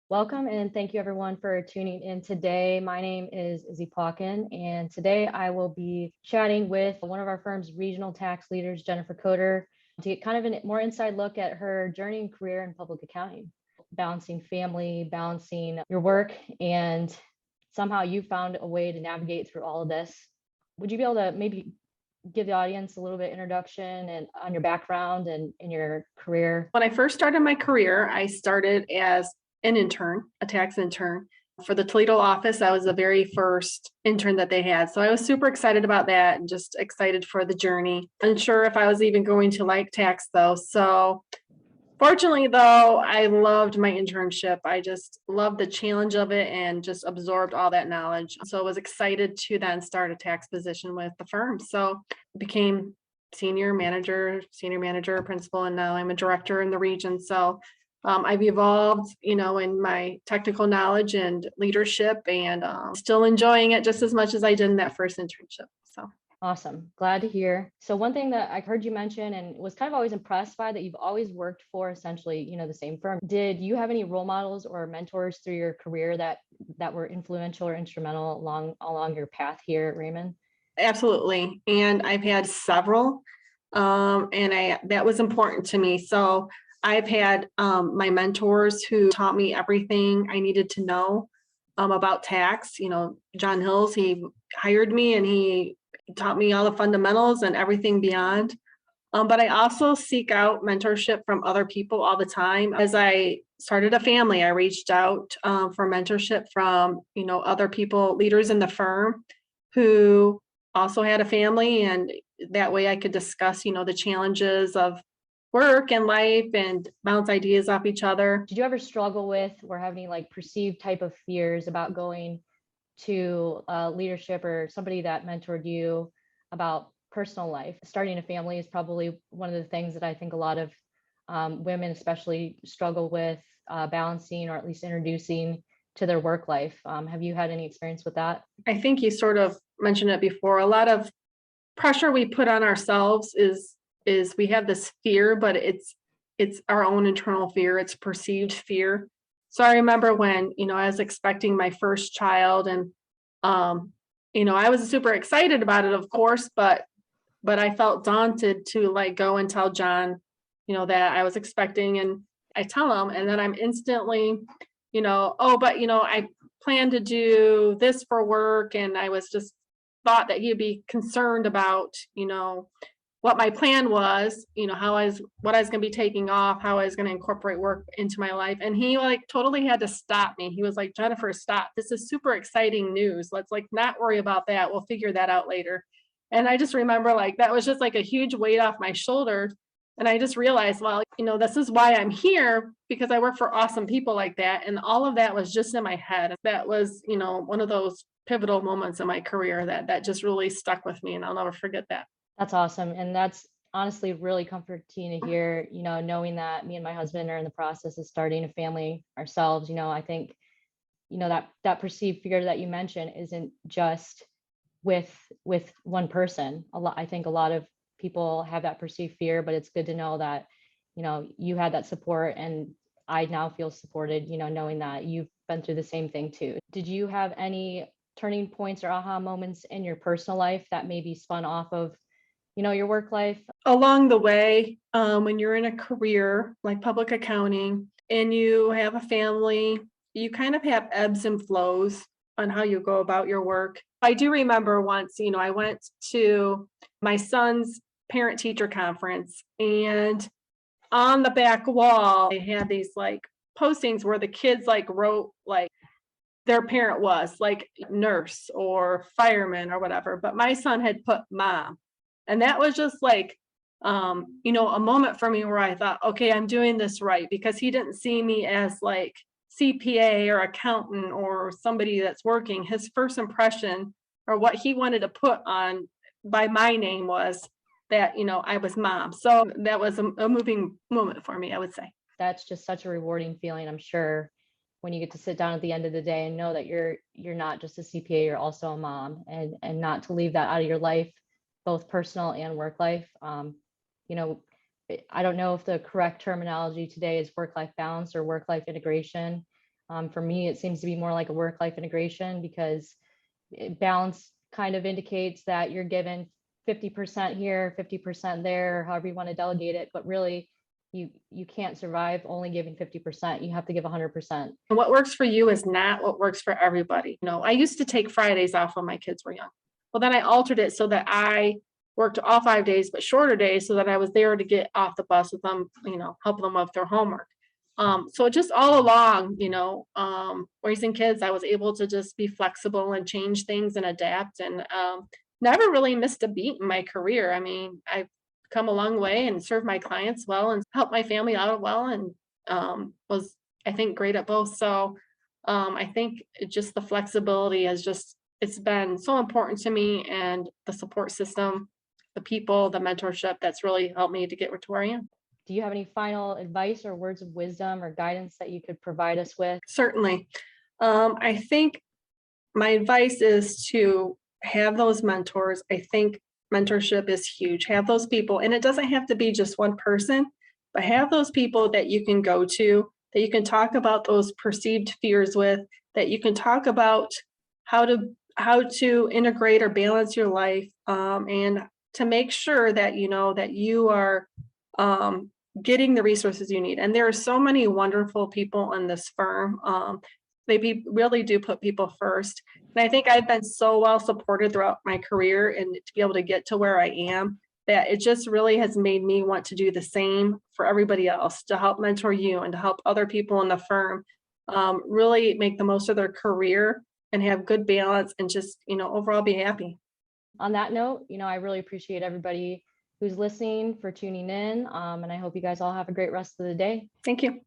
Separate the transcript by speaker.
Speaker 1: Welcome and thank you everyone for tuning in today. My name is Izzy Plotkin, and today I will be chatting with one of our firm's regional tax leaders, Jennifer Coder, to get kind of a more inside look at her journey and career in public accounting, balancing family, balancing your work, and somehow you found a way to navigate through all of this. Would you be able to maybe give the audience a little bit introduction and on your background and in your career?
Speaker 2: When I first started my career, I started as an intern, a tax intern for the Toledo office. I was the very first intern that they had. So I was super excited about that and just excited for the journey. Unsure if I was even going to like tax though. So fortunately though, I loved my internship. I just loved the challenge of it and just absorbed all that knowledge. So I was excited to then start a tax position with the firm. So became senior manager, principal, and now I'm a director in the region. So I've evolved, in my technical knowledge and leadership, and still enjoying it just as much as I did in that first internship. So
Speaker 1: Awesome. Glad to hear. So one thing that I heard you mention and was kind of always impressed by, that you've always worked for essentially, the same firm. Did you have any role models or mentors through your career that were influential or instrumental along your path here at Rehmann?
Speaker 2: absolutely, and I've had several, and that was important to me. So I've had my mentors who taught me everything I needed to know about tax. John Hills, he hired me and he taught me all the fundamentals and everything beyond. But I also seek out mentorship from other people all the time. As I started a family, I reached out for mentorship from, other people, leaders in the firm who also had a family. And that way I could discuss, the challenges of work and life and bounce ideas off each other.
Speaker 1: Did you ever struggle with or have any like perceived type of fears about going to leadership or somebody that mentored you about personal life? Starting a family is probably one of the things that I think a lot of women especially struggle with balancing or at least introducing to their work life. Have you had any experience with that?
Speaker 2: I think you sort of mentioned it before. A lot of pressure we put on ourselves is we have this fear, but it's our own internal fear. It's perceived fear. So I remember when, I was expecting my first child, and I was super excited about it, of course, but I felt daunted to like go and tell John, that I was expecting, and I tell him, and then I'm instantly, oh, but I plan to do this for work, and I was just thought that he'd be concerned about, what my plan was, what I was going to be taking off, how I was going to incorporate work into my life. And he like totally had to stop me. He was like, Jennifer, stop. This is super exciting news. Let's like not worry about that. We'll figure that out later. And I just remember like that was just like a huge weight off my shoulders. And I just realized, well, this is why I'm here, because I work for awesome people like that. And all of that was just in my head. That was, one of those pivotal moments in my career that just really stuck with me. And I'll never forget that.
Speaker 1: That's awesome. And that's honestly really comforting to hear, knowing that me and my husband are in the process of starting a family ourselves. I think, that perceived fear that you mentioned isn't just with one person. I think a lot of people have that perceived fear, but it's good to know that, you had that support, and I now feel supported, knowing that you've been through the same thing too. Did you have any turning points or aha moments in your personal life that maybe spun off of your work life?
Speaker 2: Along the way, when you're in a career like public accounting and you have a family, you kind of have ebbs and flows on how you go about your work. I do remember once, I went to my son's parent teacher conference, and on the back wall, they had these like postings where the kids like wrote like their parent was like nurse or fireman or whatever, but my son had put mom. And that was just like, a moment for me where I thought, okay, I'm doing this right, because he didn't see me as like CPA or accountant or somebody that's working. His first impression, or what he wanted to put on by my name, was that, I was mom. So that was a moving moment for me, I would say.
Speaker 1: That's just such a rewarding feeling, I'm sure, when you get to sit down at the end of the day and know that you're not just a CPA, you're also a mom, and not to leave that out of your life, both personal and work life. I don't know if the correct terminology today is work-life balance or work-life integration. For me, it seems to be more like a work-life integration because balance kind of indicates that you're given 50% here, 50% there, however you want to delegate it. But really, you can't survive only giving 50%. You have to give 100%.
Speaker 2: And what works for you is not what works for everybody. I used to take Fridays off when my kids were young. Well, then I altered it so that I worked all 5 days, but shorter days so that I was there to get off the bus with them, help them with their homework. So just all along, raising kids, I was able to just be flexible and change things and adapt and never really missed a beat in my career. I mean, I've come a long way and served my clients well and helped my family out well and was, I think, great at both. So I think just the flexibility has just, it's been so important to me, and the support system, the people, the mentorship that's really helped me to get to where I am.
Speaker 1: Do you have any final advice or words of wisdom or guidance that you could provide us with?
Speaker 2: Certainly. I think my advice is to have those mentors. I think mentorship is huge. Have those people, and it doesn't have to be just one person, but have those people that you can go to, that you can talk about those perceived fears with, that you can talk about how to integrate or balance your life, and to make sure that that you are getting the resources you need. And there are so many wonderful people in this firm. Really do put people first. And I think I've been so well supported throughout my career, and to be able to get to where I am, that it just really has made me want to do the same for everybody else, to help mentor you and to help other people in the firm really make the most of their career and have good balance and just, overall be happy.
Speaker 1: On that note, I really appreciate everybody who's listening for tuning in. And I hope you guys all have a great rest of the day.
Speaker 2: Thank you.